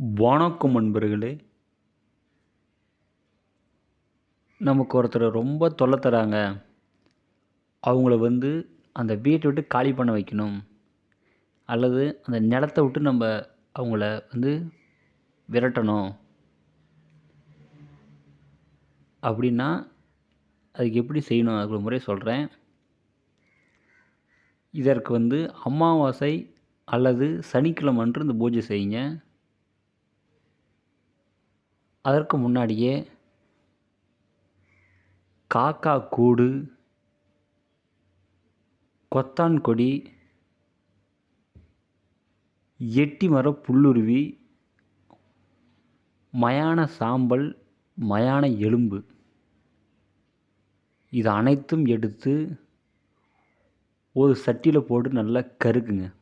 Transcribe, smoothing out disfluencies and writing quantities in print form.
வணக்கம் நண்பர்களே. நமக்கு ஒருத்தர் ரொம்ப தொல்லை தராங்க. அவங்கள அந்த வீட்ட விட்டு காலி பண்ண வைக்கணும். அல்லது அந்த நிலத்த விட்டு அவங்கள விரட்டணும். அப்படின்னா, அதுக்கு எப்படி செய்யணும்? அதுக்கு ஒரு முறை சொல்றேன். இதற்கு அமாவாசை அல்லது சனிக்கிழமை அன்று இந்த பூஜை செய்யுங்க. அதற்கு முன்னாடியே காக்கா கூடு, கொத்தான் கொடி, எட்டி மர புல்லுருவி, மயான சாம்பல், மயான எலும்பு இது அனைத்தும் எடுத்து ஒரு சட்டியில் போட்டு நல்லா கருக்குங்க.